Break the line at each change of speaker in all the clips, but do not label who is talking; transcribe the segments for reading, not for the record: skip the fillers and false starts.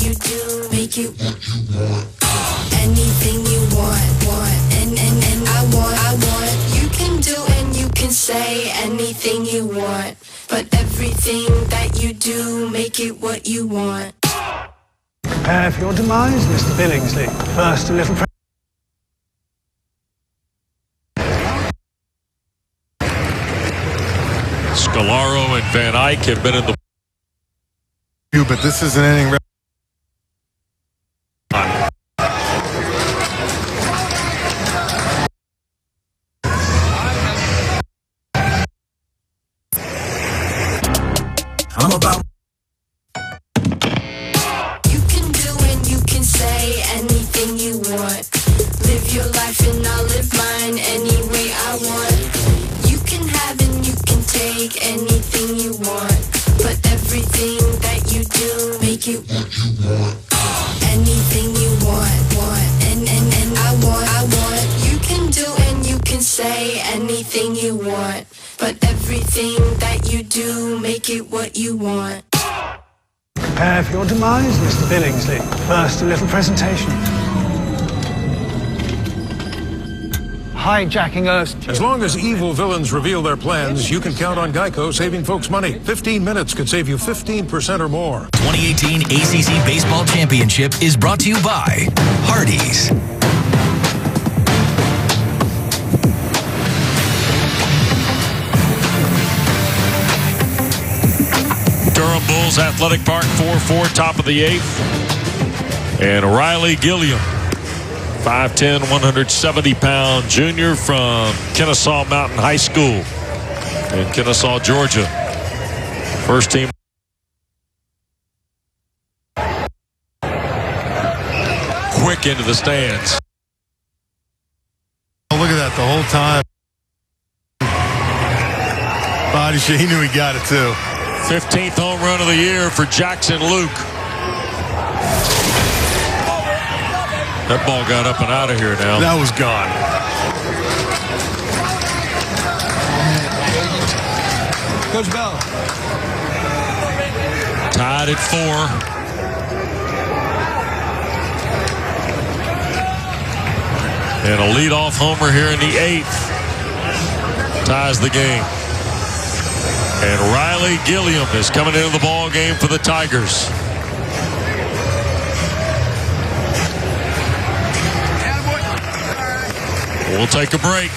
you do, make it what you want. Anything you want, and I want. You can do and you can say anything you want, but everything that you do, make it what you want.
Prepare for your demise, Mr. Billingsley. First, a little...
Scalaro and Van Eyck have been in the...
But this is an inning...
I'm about... You can do and you can say anything you want. Live your life and I'll live mine any way I want. You can have and you can take anything you want, but everything that you do, make it what you want. Anything you want, and I want. You can do and you can say anything you want, but everything that you do, make it what you want.
Prepare for your demise, Mr. Billingsley. First, a little presentation. Hijacking Earth.
As long as evil villains reveal their plans, you can count on Geico saving folks money. 15 minutes could save you 15% or more.
2018 ACC Baseball Championship is brought to you by Hardee's.
Durham Bulls Athletic Park 4-4, top of the 8th. And Riley Gilliam, 5'10", 170-pound junior from Kennesaw Mountain High School in Kennesaw, Georgia. First team. Quick into the stands.
Oh, look at that the whole time. Body shot, he knew he got it too.
15th home run of the year for Jackson Luke. That ball got up and out of here now.
That was gone.
Coach Bell.
Tied at 4. And a leadoff homer here in the 8th ties the game. And Riley Gilliam is coming into the ball game for the Tigers. We'll take a break.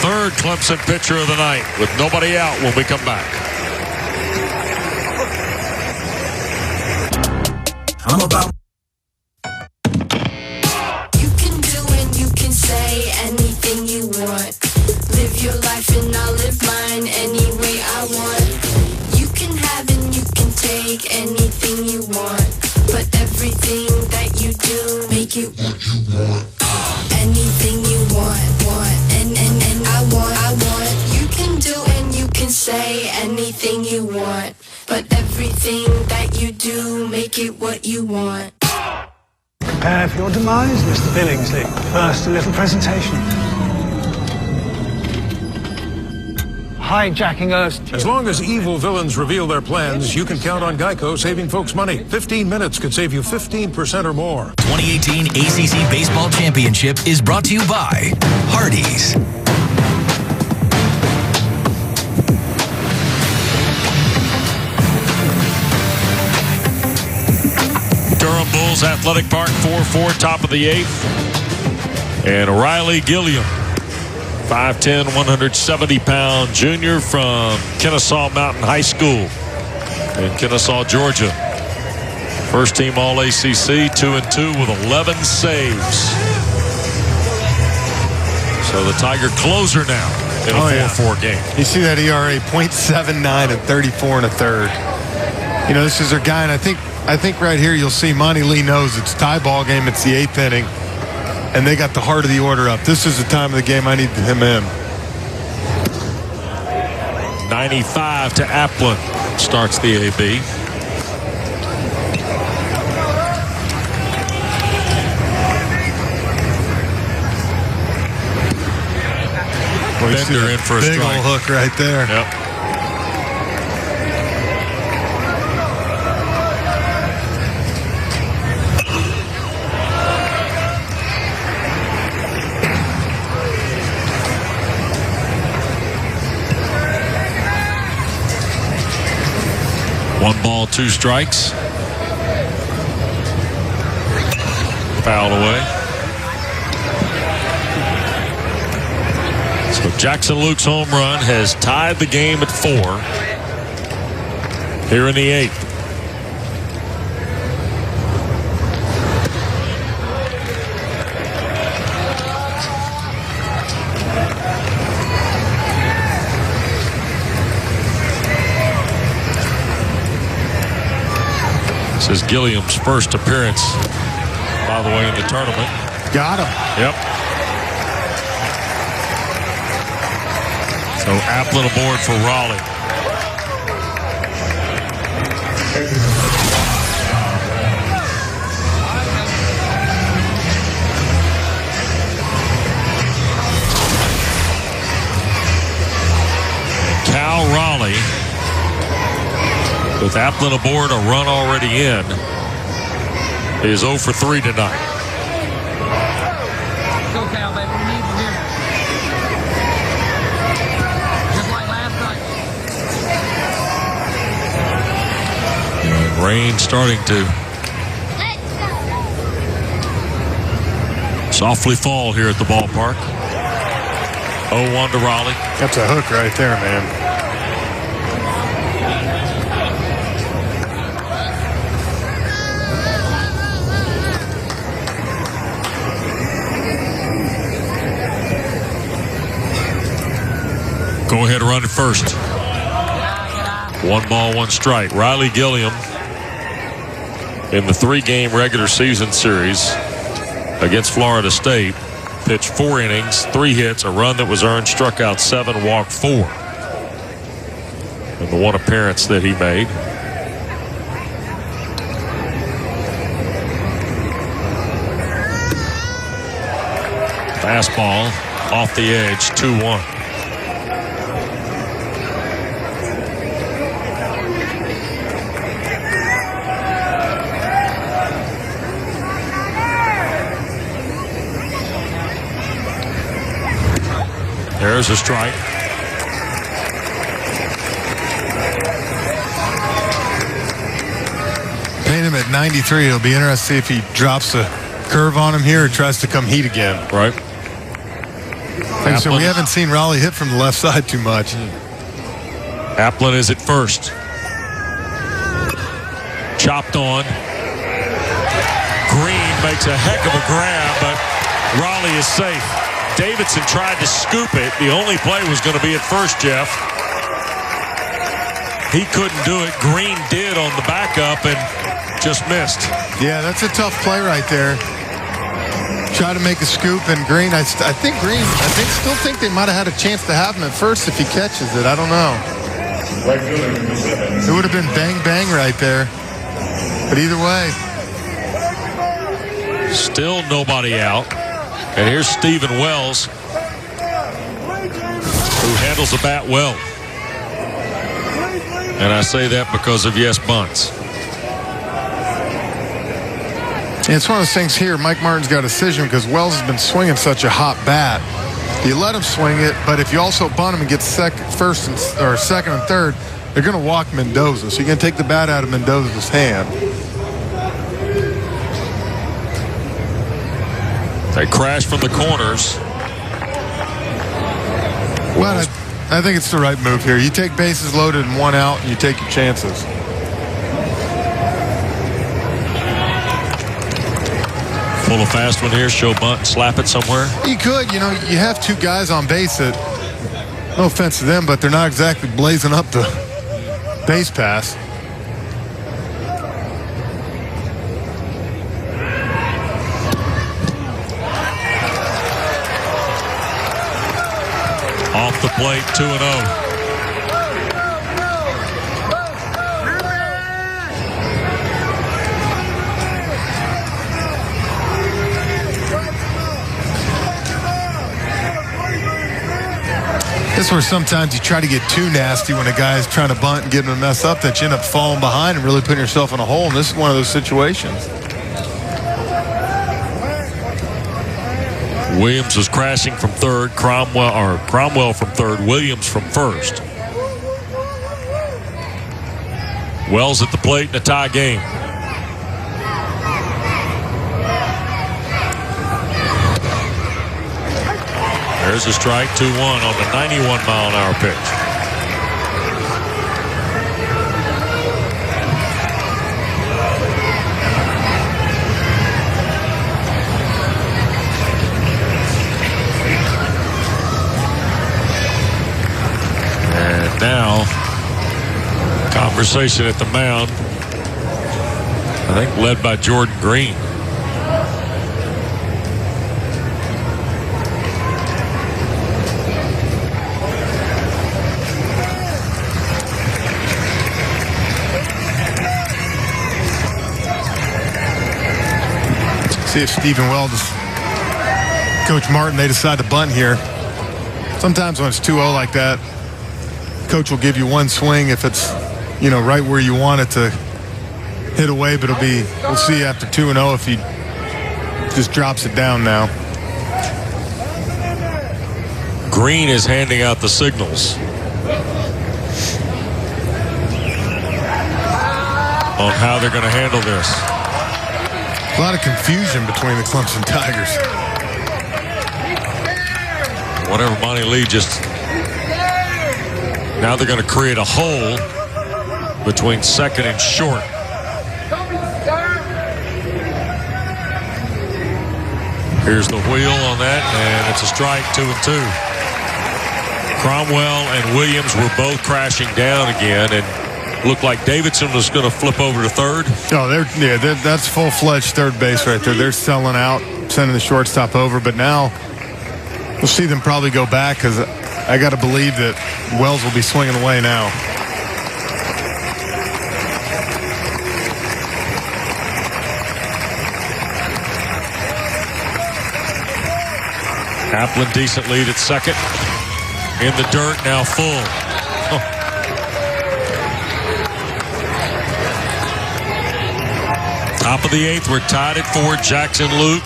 Third Clemson pitcher of the night with nobody out when we come back.
I'm about... You can do and you can say anything you want. Live your life and I'll live mine any way I want. You can have and you can take anything you want, but everything that you do, make it what you want. Anything you want, and I want. You can do and you can say anything you want, but everything that you do, make it what you want.
Prepare for your demise, Mr. Billingsley. First, a little presentation. Hijacking Earth.
As long as evil villains reveal their plans, you can count on Geico saving folks money. 15 minutes could save you 15% or more.
2018 ACC Baseball Championship is brought to you by Hardee's.
Durham Bulls Athletic Park 4-4, top of the 8th. And Riley Gilliam, 5'10", 170-pound junior from Kennesaw Mountain High School in Kennesaw, Georgia. First team All-ACC, 2-2 with 11 saves. So the Tiger closer now in a 4-4 game.
You see that ERA, .79 and 34 and a third. You know, this is their guy, and I think right here you'll see Monty Lee knows it's tie ball game. It's the 8th inning. And they got the heart of the order up. This is the time of the game I need him in.
95 to Applin starts the AB. Bender in for a
big
strike.
old hook right there.
Yep. 1 ball, 2 strikes. Fouled away. So Jackson Luke's home run has tied the game at 4 here in the 8th. This is Gilliam's first appearance, by the way, in the tournament.
Got him.
Yep. So Applin aboard for Raleigh. Cal Raleigh, with Applin aboard, a run already in, is 0 for 3 tonight.
Go, Cal, baby. We need you here. Just like last night.
And rain starting to softly fall here at the ballpark. 0-1 to Raleigh.
That's a hook right there, man.
Go ahead, run at first. 1 ball, 1 strike. Riley Gilliam in the 3-game regular season series against Florida State pitched 4 innings, 3 hits, a run that was earned, struck out 7, walked 4 in the 1 appearance that he made. Fastball off the edge, 2-1. There's a strike.
Paint him at 93. It'll be interesting if he drops a curve on him here or tries to come heat again.
Right.
Like so we haven't seen Raleigh hit from the left side too much.
Applin is at first. Chopped on. Green makes a heck of a grab, but Raleigh is safe. Davidson tried to scoop it. The only play was going to be at first, Jeff. He couldn't do it. Green did on the backup and just missed.
Yeah, that's a tough play right there. Try to make a scoop, and Green, I still think they might have had a chance to have him at first if he catches it. I don't know. It would have been bang, bang right there. But either way.
Still nobody out. And here's Stephen Wells, who handles the bat well. And I say that because of yes bunts.
And it's one of those things here. Mike Martin's got a decision because Wells has been swinging such a hot bat. You let him swing it, but if you also bunt him and get second and third, they're going to walk Mendoza. So you're going to take the bat out of Mendoza's hand.
They crash from the corners.
Well, I think it's the right move here. You take bases loaded and 1 out, and you take your chances.
Pull a fast one here, show bunt, and slap it somewhere.
You could. You know, you have 2 guys on base that, no offense to them, but they're not exactly blazing up the base pass.
Off the plate, 2-0.
This is where sometimes you try to get too nasty when a guy is trying to bunt and get him to mess up, that you end up falling behind and really putting yourself in a hole. And this is one of those situations.
Williams was crashing from third. Cromwell from third. Williams from first. Wells at the plate in a tie game. There's a strike, 2-1 on the 91-mile-an-hour pitch. And now, conversation at the mound, I think led by Jordan Green.
See if Stephen Wells, Coach Martin, they decide to bunt here. Sometimes when it's 2-0 like that, coach will give you one swing if it's, you know, right where you want it to hit away, but we'll see after 2-0 if he just drops it down now.
Green is handing out the signals on how they're going to handle this.
A lot of confusion between the Clemson Tigers.
Whatever Monty Lee just... Now they're going to create a hole between second and short. Here's the wheel on that, and it's a strike, 2-2. Cromwell and Williams were both crashing down again, and looked like Davidson was going to flip over to third.
Oh, that's full-fledged third base right there. They're selling out, sending the shortstop over, but now we'll see them probably go back because I got to believe that Wells will be swinging away now.
Kaplan decent lead at second. In the dirt, now full. Top of the 8th, we're tied at 4. Jackson Luke,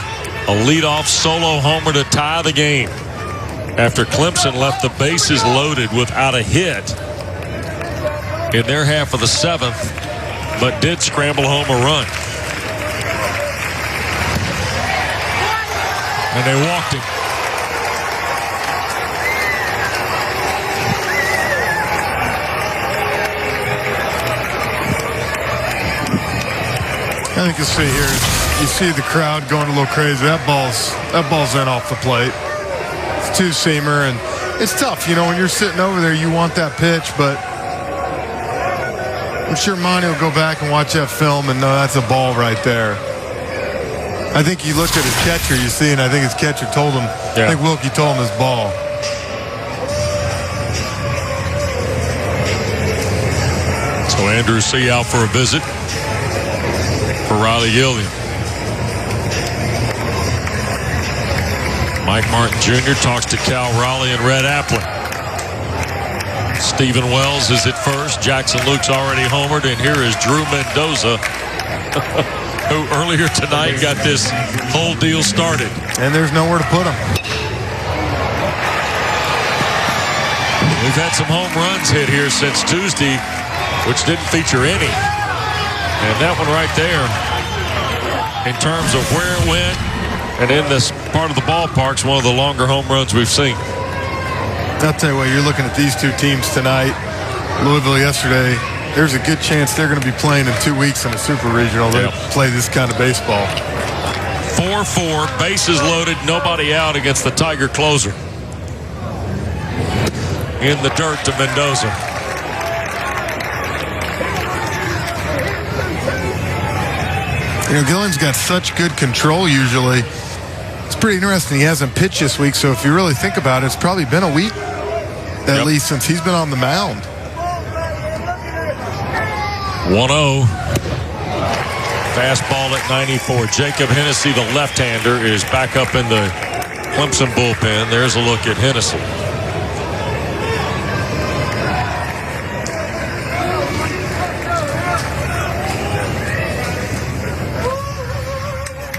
a leadoff solo homer to tie the game after Clemson left the bases loaded without a hit in their half of the 7th, but did scramble home a run. And they walked him.
I think you'll see here, you see the crowd going a little crazy. That ball's in off the plate. It's two-seamer, and it's tough. You know, when you're sitting over there, you want that pitch, but I'm sure Monty will go back and watch that film and know that's a ball right there. I think he looked at his catcher, you see, and I think his catcher told him, I think Wilkie told him his ball.
So Andrew C. out for a visit for Riley Gilliam. Mike Martin Jr. talks to Cal Raleigh and Red Applin. Stephen Wells is at first. Jackson Luke's already homered, and here is Drew Mendoza, who earlier tonight got this whole deal started.
And there's nowhere to put him.
We've had some home runs hit here since Tuesday, which didn't feature any. And that one right there, in terms of where it went and in this part of the ballpark, is one of the longer home runs we've seen.
I'll tell you what, you're looking at these two teams tonight. Louisville yesterday, there's a good chance they're going to be playing in 2 weeks in a super regional. They play this kind of baseball.
4-4, bases loaded, nobody out against the Tiger closer. In the dirt to Mendoza.
You know, Gilliam's got such good control usually. It's pretty interesting. He hasn't pitched this week, so if you really think about it, it's probably been a week at least since he's been on the mound.
1-0. Fastball at 94. Jacob Hennessy, the left-hander, is back up in the Clemson bullpen. There's a look at Hennessy.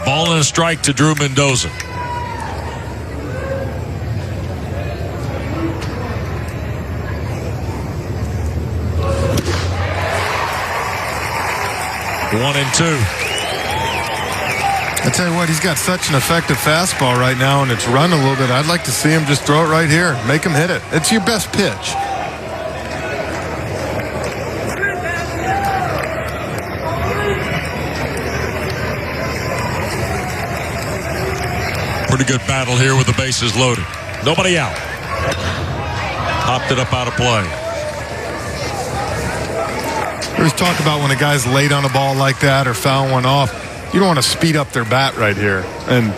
Ball and a strike to Drew Mendoza. 1-2.
I tell you what, he's got such an effective fastball right now, and it's run a little bit. I'd like to see him just throw it right here. Make him hit it. It's your best pitch.
Pretty good battle here with the bases loaded. Nobody out. Popped it up out of play.
We always talk about when a guy's late on a ball like that or foul one off, you don't want to speed up their bat right here. And,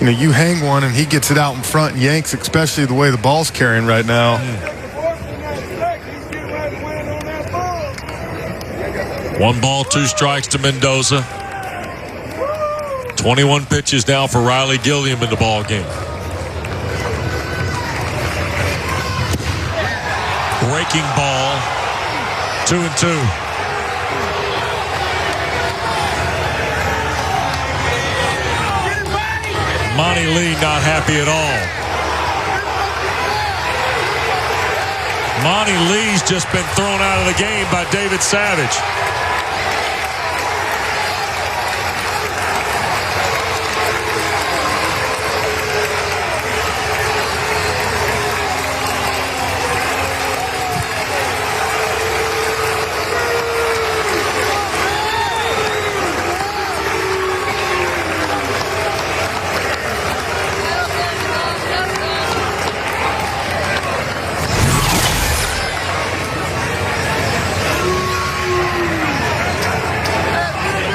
you know, you hang one and he gets it out in front and yanks, especially the way the ball's carrying right now.
1 ball, 2 strikes to Mendoza. 21 pitches now for Riley Gilliam in the ball game. Breaking ball. 2-2. Monty Lee not happy at all. Monty Lee's just been thrown out of the game by David Savage.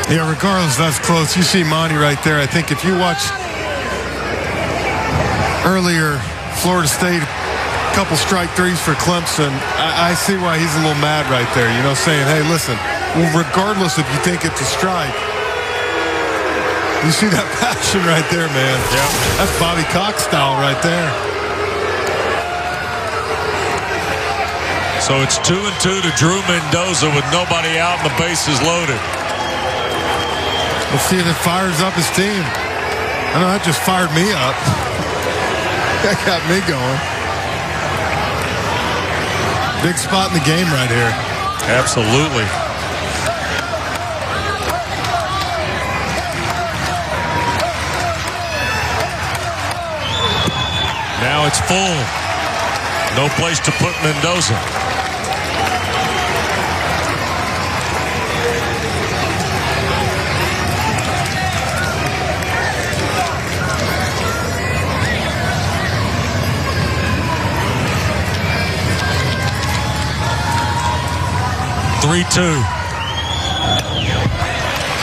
Yeah, regardless, that's close. You see Monty right there. I think if you watch earlier Florida State, a couple strike threes for Clemson, I see why he's a little mad right there, you know, saying, hey, listen, regardless if you think it's a strike, you see that passion right there, man.
Yeah.
That's Bobby Cox style right there.
So it's 2-2 to Drew Mendoza with nobody out and the bases loaded.
Let's see if it fires up his team. I know that just fired me up. That got me going. Big spot in the game right here.
Absolutely. Now it's full. No place to put Mendoza.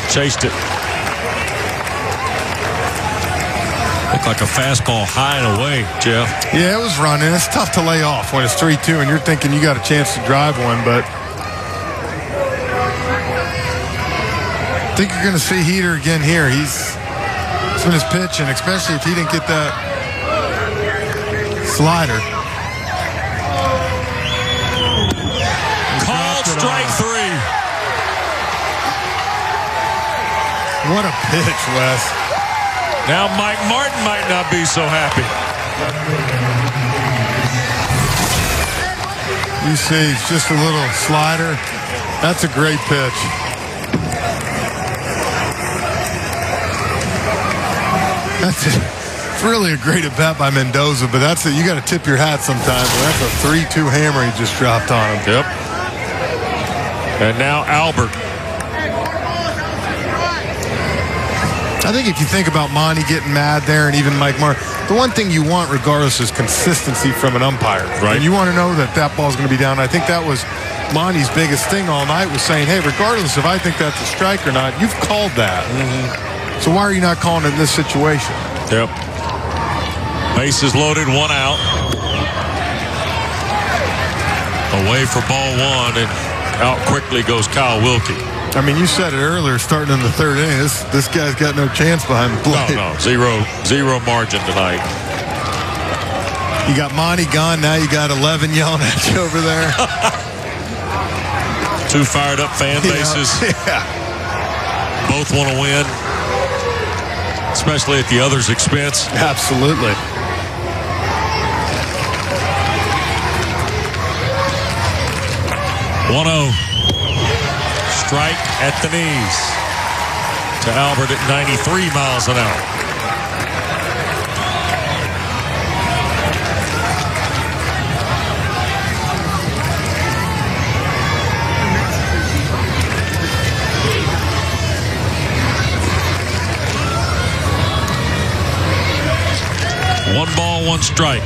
Chased it. Looked like a fastball high and away, Jeff.
Yeah, it was running. It's tough to lay off when it's 3-2 and you're thinking you got a chance to drive one, but I think you're going to see Heater again here. He's been his pitch, and especially if he didn't get that slider.
Called strike 3.
What a pitch, Wes.
Now Mike Martin might not be so happy.
You see, it's just a little slider. That's a great pitch. It's really a great at-bat by Mendoza, but that's it. You got to tip your hat sometimes. That's a 3-2 hammer he just dropped on him.
Yep. And now Albert.
I think if you think about Monty getting mad there and even Mike Martin, the one thing you want regardless is consistency from an umpire.
Right.
And you want to know that that ball's going to be down. I think that was Monty's biggest thing all night, was saying, hey, regardless if I think that's a strike or not, you've called that. Mm-hmm. So why are you not calling it in this situation?
Yep. Bases loaded, 1 out. Away for ball 1, and out quickly goes Kyle Wilkie.
I mean, you said it earlier, starting in the 3rd inning, this guy's got no chance behind the plate.
No, zero margin tonight.
You got Monty gone, now you got 11 yelling at you over there.
2 fired up fan bases.
Yeah.
Both want to win, especially at the other's expense.
Absolutely.
strike at the knees to Albert at 93 miles an hour. One ball, one strike.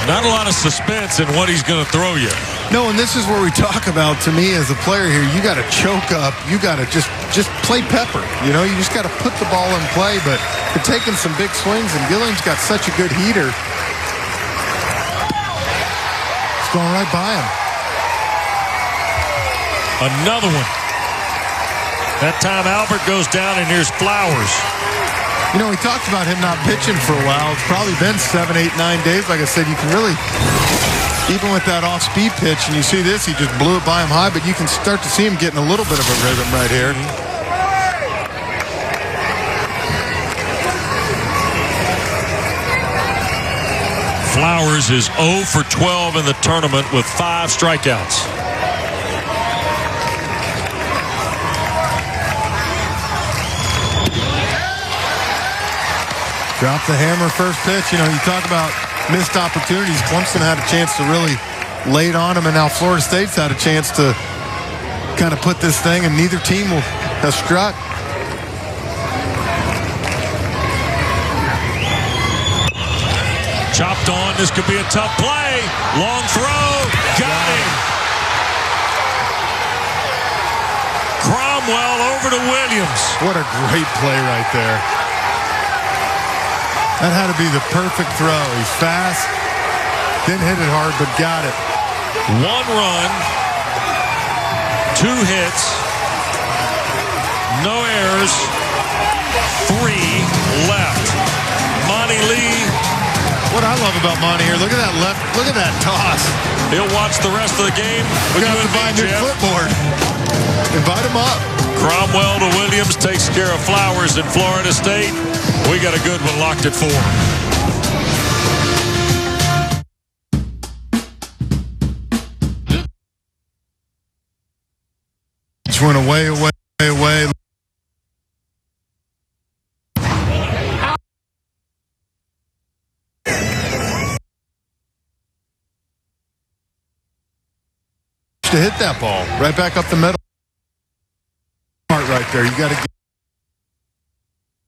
Not a lot of suspense in what he's going to throw you.
No, and this is where we talk about, to me as a player here, you got to choke up. You got to just play pepper. You know, you just got to put the ball in play. But they're taking some big swings, and Gilliam's got such a good heater. It's going right by him.
Another one. That time Albert goes down, and here's Flowers.
You know, we talked about him not pitching for a while. It's probably been 7, 8, 9 days. Like I said, you can really, even with that off-speed pitch, and you see this, he just blew it by him high, but you can start to see him getting a little bit of a rhythm right here.
Flowers is 0 for 12 in the tournament with 5 strikeouts.
Drop the hammer first pitch. You know, you talk about missed opportunities. Clemson had a chance to really lay it on him, and now Florida State's had a chance to kind of put this thing, and neither team has struck.
Chopped on. This could be a tough play. Long throw. Got him. Cromwell over to Williams.
What a great play right there. That had to be the perfect throw. He's fast. Didn't hit it hard, but got it.
1 run. 2 hits. No errors. 3 left. Monty Lee.
What I love about Monty here, look at that left, look at that toss.
He'll watch the rest of the game.
We're going to have to find a new clipboard. Invite him up.
Cromwell to Williams takes care of Flowers in Florida State. We got a good one locked at 4.
Just went away. To hit that ball right back up the middle. Right there, you got to get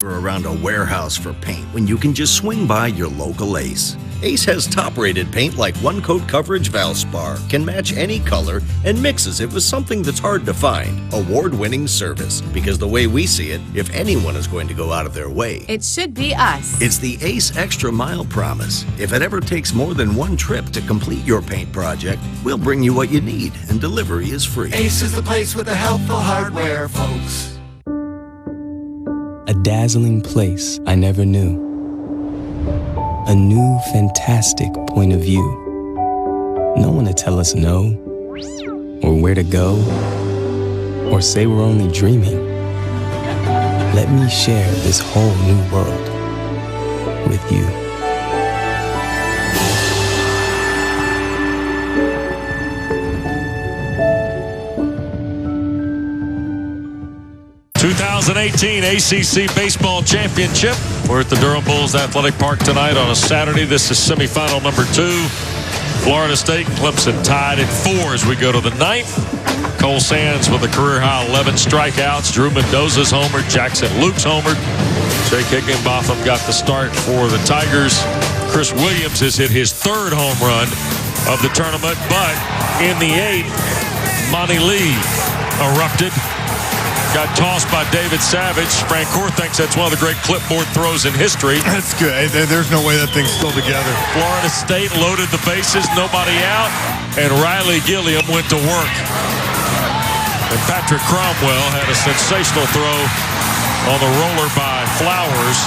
around a warehouse for paint when you can just swing by your local Ace. Ace has top-rated paint like one-coat coverage Valspar, can match any color, and mixes it with something that's hard to find. Award-winning service. Because the way we see it, if anyone is going to go out of their way,
it should be us.
It's the Ace Extra Mile Promise. If it ever takes more than one trip to complete your paint project, we'll bring you what you need, and delivery is free.
Ace is the place with the helpful hardware, folks.
A dazzling place I never knew. A new, fantastic point of view. No one to tell us no, or where to go, or say we're only dreaming. Let me share this whole new world with you.
...2018 ACC Baseball Championship. We're at the Durham Bulls Athletic Park tonight on a Saturday. This is semifinal number 2. Florida State and Clemson tied at 4 as we go to the 9th. Cole Sands with a career-high 11 strikeouts. Drew Mendoza's homered. Jackson Luke's homered. Jake Higginbotham got the start for the Tigers. Chris Williams has hit his 3rd home run of the tournament. But in the 8th, Monty Lee erupted. Got tossed by David Savage. Frank Core thinks that's one of the great clipboard throws in history.
That's good. There's no way that thing's still together.
Florida State loaded the bases, nobody out, and Riley Gilliam went to work. And Patrick Cromwell had a sensational throw on the roller by Flowers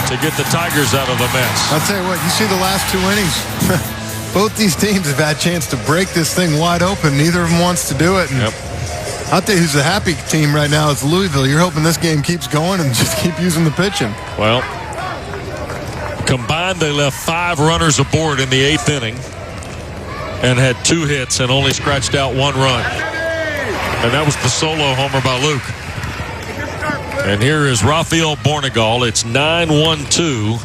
to get the Tigers out of the mess.
I'll tell you what, you see the last 2 innings. Both these teams have had a chance to break this thing wide open. Neither of them wants to do it. And
yep.
I'll tell you who's the happy team right now is Louisville. You're hoping this game keeps going and just keep using the pitching.
Well, Combined, they left 5 runners aboard in the 8th inning and had 2 hits and only scratched out 1 run. And that was the solo homer by Luke. And here is Rafael Bornegal. It's 9-1-2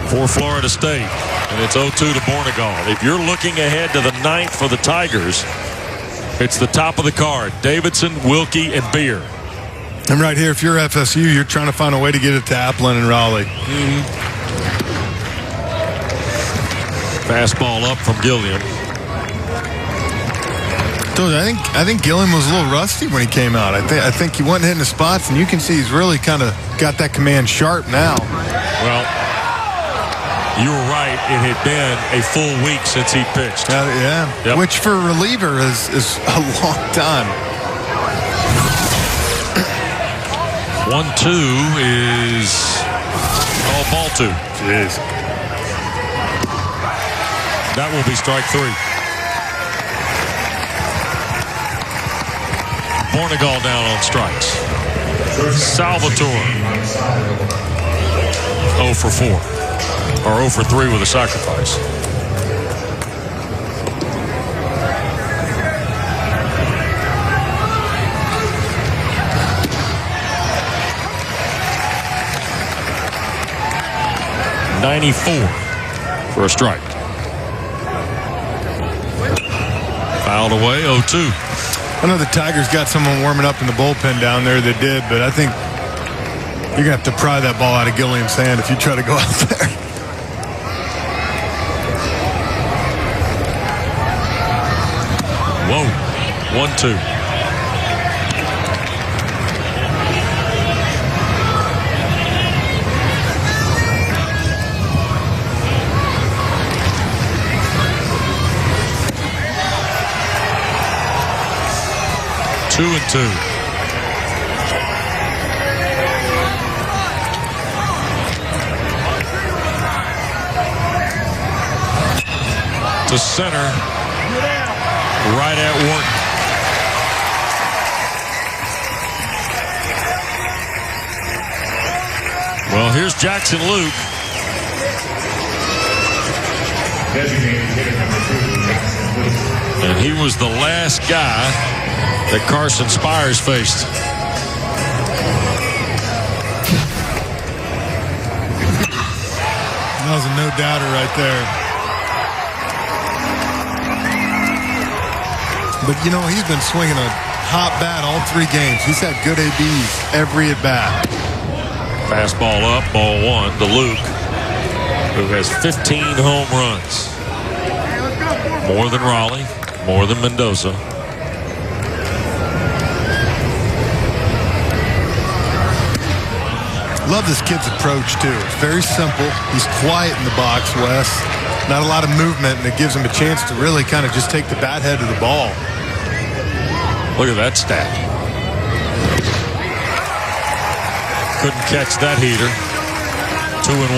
for Florida State. And it's 0-2 to Bornegal. If you're looking ahead to the 9th for the Tigers, it's the top of the card. Davidson, Wilkie, and Beer.
And right here, if you're FSU, you're trying to find a way to get it to Applin and Raleigh.
Fastball up from Gilliam.
I think Gilliam was a little rusty when he came out. I think he wasn't hitting the spots, and you can see he's really kind of got that command sharp now.
Well, you were right. It had been a full week since he pitched.
Yeah, yep. Which for a reliever is a long time.
1-2 is ball 2.
Jeez.
That will be strike 3. Bornegal down on strikes. Salvatore 0 for 4. Or 0 for 3 with a sacrifice. .94 for a strike. Fouled away, 0-2.
I know the Tigers got someone warming up in the bullpen down there that did, but I think you're going to have to pry that ball out of Gilliam's hand if you try to go out there.
Whoa, 1-2. Two and 2. To center, right at Wharton. Well, here's Jackson Luke. And he was the last guy that Carson Spires faced.
That was a no-doubter right there. But, you know, he's been swinging a hot bat all 3 games. He's had good ABs every at-bat.
Fastball up, ball 1 to Luke, who has 15 home runs. More than Raleigh, more than Mendoza.
Love this kid's approach, too. It's very simple. He's quiet in the box, Wes. Not a lot of movement, and it gives him a chance to really kind of just take the bat head of the ball.
Look at that stat. Couldn't catch that heater. 2 and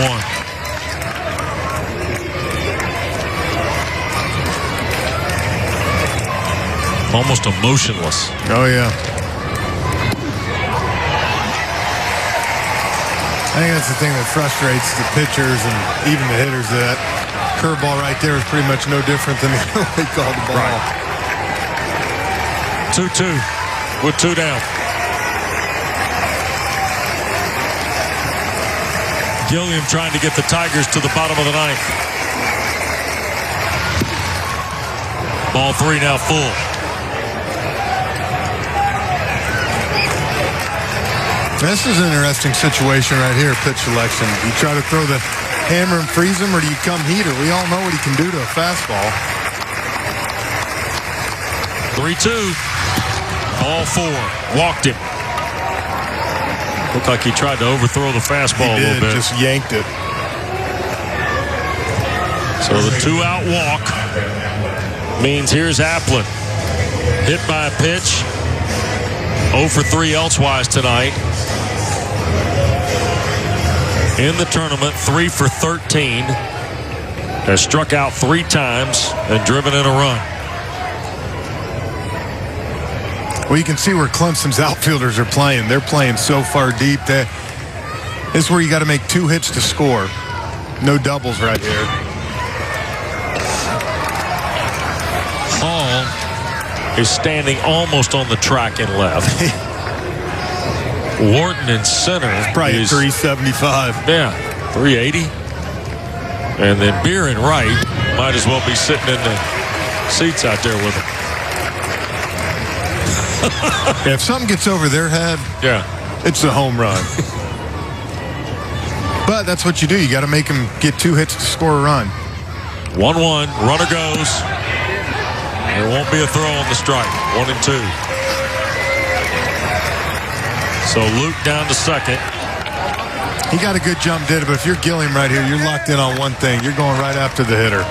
1. Almost emotionless.
Oh, yeah. I think that's the thing that frustrates the pitchers and even the hitters. That curveball right there is pretty much no different than the other way he called the ball.
Right. 2-2 with 2 down. Gilliam trying to get the Tigers to the bottom of the 9th. Ball 3 now full.
This is an interesting situation right here, pitch selection. Do you try to throw the hammer and freeze him, or do you come heater? We all know what he can do to a fastball.
3-2. Ball 4. Walked him. Looked like he tried to overthrow the fastball a little bit.
Just yanked it.
So the 2-out walk means here's Applin. Hit by a pitch. 0 for 3 elsewise tonight. In the tournament, 3 for 13. Has struck out 3 times and driven in a run.
Well, you can see where Clemson's outfielders are playing. They're playing so far deep that This is where you got to make 2 hits to score. No doubles right here.
Hall is standing almost on the track in left. Wharton in center.
Probably 375.
Yeah, 380. And then Beer in right. Might as well be sitting in the seats out there with him.
If something gets over their head, it's a home run. But that's what you do. You got to make them get 2 hits to score a run.
1-1. Runner goes. There won't be a throw on the strike. 1-2. So Luke down to second.
He got a good jump, did it, but if you're Gilliam right here, you're locked in on one thing. You're going right after the hitter.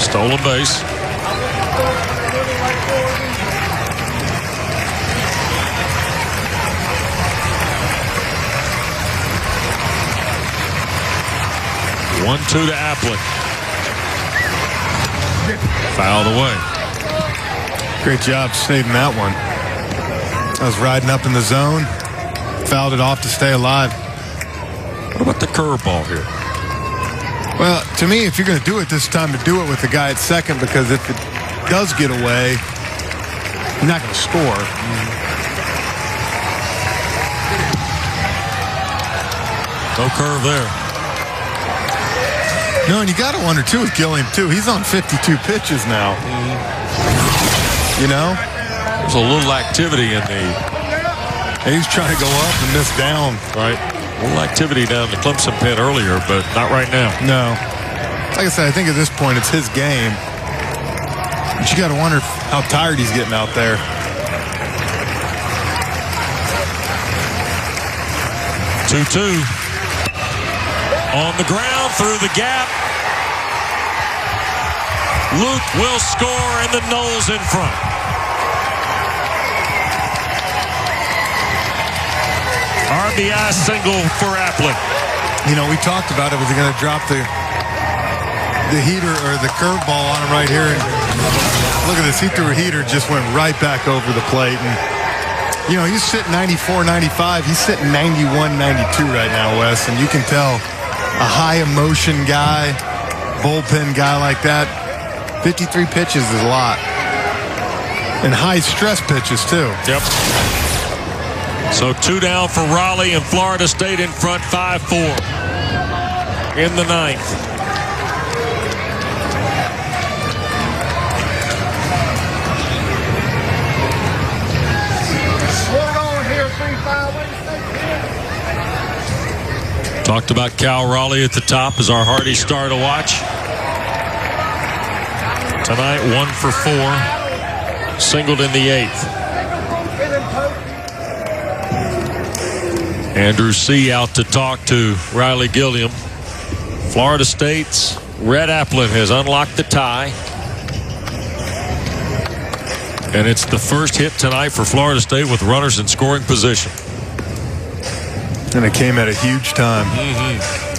Stolen base. One, 2 to Applin. Fouled away.
Great job saving that one. I was riding up in the zone. Fouled it off to stay alive.
What about the curveball here?
Well, to me, if you're going to do it this time, to do it with the guy at second, because if it does get away, you're not going to score.
No curve there.
No, and you got to wonder, too, with Gilliam, too. He's on 52 pitches now. You know?
There's a little activity in the...
He's trying to go up and miss down.
Right. A little activity down the Clemson pen earlier, but not right now.
No. Like I said, I think at this point it's his game. But you got to wonder how tired he's getting out there.
Two. On the ground, through the gap. Luke will score, and the Noles in front. RBI single for Applin.
You know, we talked about it. Was he going to drop the heater or the curveball on him right here? And look at this. He threw a heater, just went right back over the plate. And, you know, he's sitting 94, 95. He's sitting 91, 92 right now, Wes. And you can tell a high emotion guy, bullpen guy like that, 53 pitches is a lot. And high stress pitches, too.
Yep. So 2 down for Raleigh, and Florida State in front 5-4 in the 9th. Talked about Cal Raleigh at the top as our hearty star to watch. Tonight 1 for 4. Singled in the 8th. Andrew C. out to talk to Riley Gilliam. Florida State's Red Applin has unlocked the tie. And it's the first hit tonight for Florida State with runners in scoring position.
And it came at a huge time.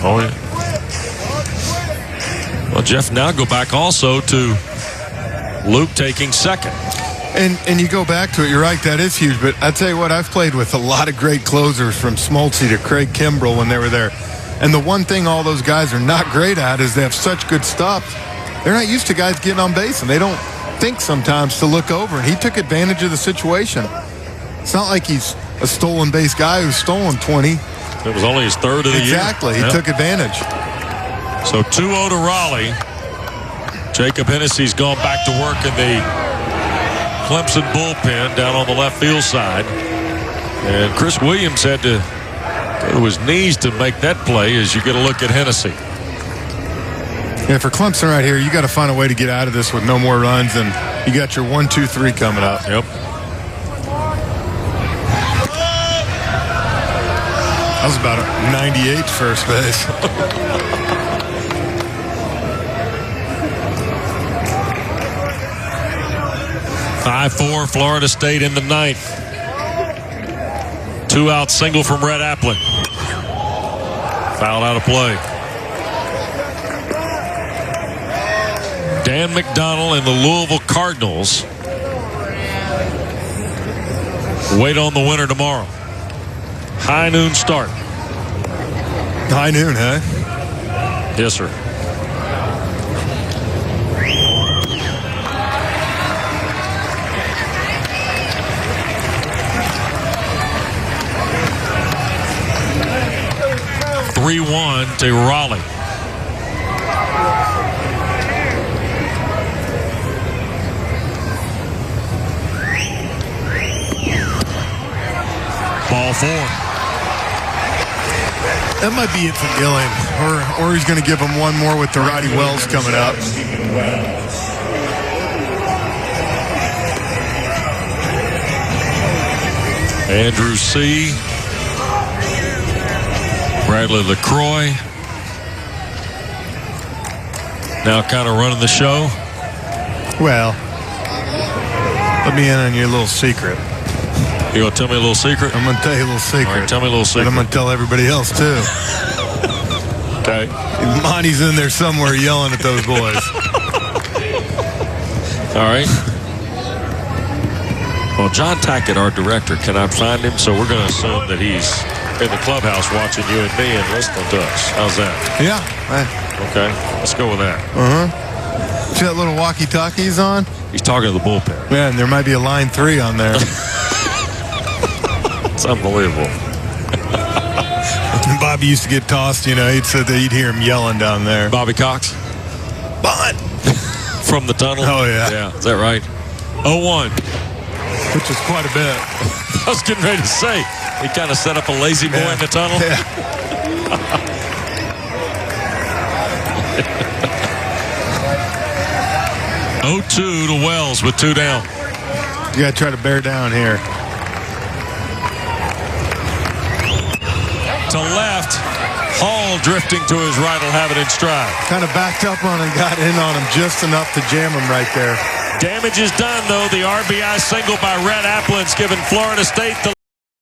Oh, yeah. Well, Jeff, now go back also to Luke taking second.
And you go back to it, you're right, that is huge. But I tell you what, I've played with a lot of great closers, from Smoltzy to Craig Kimbrell when they were there. And the one thing all those guys are not great at is they have such good stuff. They're not used to guys getting on base, and they don't think sometimes to look over. And he took advantage of the situation. It's not like he's a stolen base guy who's stolen 20.
It was only his third of the year.
Exactly. He took advantage.
So 2-0 to Raleigh. Jacob Hennessy's gone back to work in the Clemson bullpen down on the left field side. And Chris Williams had to go to his knees to make that play as you get a look at Hennessy.
Yeah, for Clemson right here, you got to find a way to get out of this with no more runs, and you got your 1-2-3 coming up.
Yep.
That was about a 98 first base.
5-4 Florida State in the 9th. 2-out single from Red Applin. Fouled out of play. Dan McDonnell and the Louisville Cardinals wait on the winner tomorrow. High noon start.
High noon, huh?
Yes, sir. (3-1) to Raleigh. Ball 4.
That might be it for Gilliam, or he's going to give him one more with the Roddy Wells coming up.
Andrew C. Bradley LaCroix. Now kind of running the show.
Well, let me in on your little secret.
You going to tell me a little secret?
I'm going to tell you a little secret.
All right, tell me a little secret.
But I'm going to tell everybody else, too.
Okay.
Monty's in there somewhere yelling at those boys.
All right. Well, John Tackett, our director, cannot find him, so we're going to assume that he's in the clubhouse watching you and me and listening to us. How's that?
Yeah.
Okay. Let's go with that.
See that little walkie-talkie he's on?
He's talking to the bullpen.
Yeah, and there might be a line 3 on there.
It's unbelievable.
Bobby used to get tossed, you know, he'd said that you'd hear him yelling down there.
Bobby Cox?
Bunt!
From the tunnel?
Oh, yeah.
Yeah, is that right? 0-1.
Which is quite a bit.
I was getting ready to say, he kind of set up a lazy boy in the tunnel.
Yeah.
0-2 to Wells with 2 down.
You got to try to bear down here.
To left, Hall drifting to his right will have it in stride.
Kind of backed up on him, got in on him just enough to jam him right there.
Damage is done, though. The RBI single by Rhett Applin's given Florida State the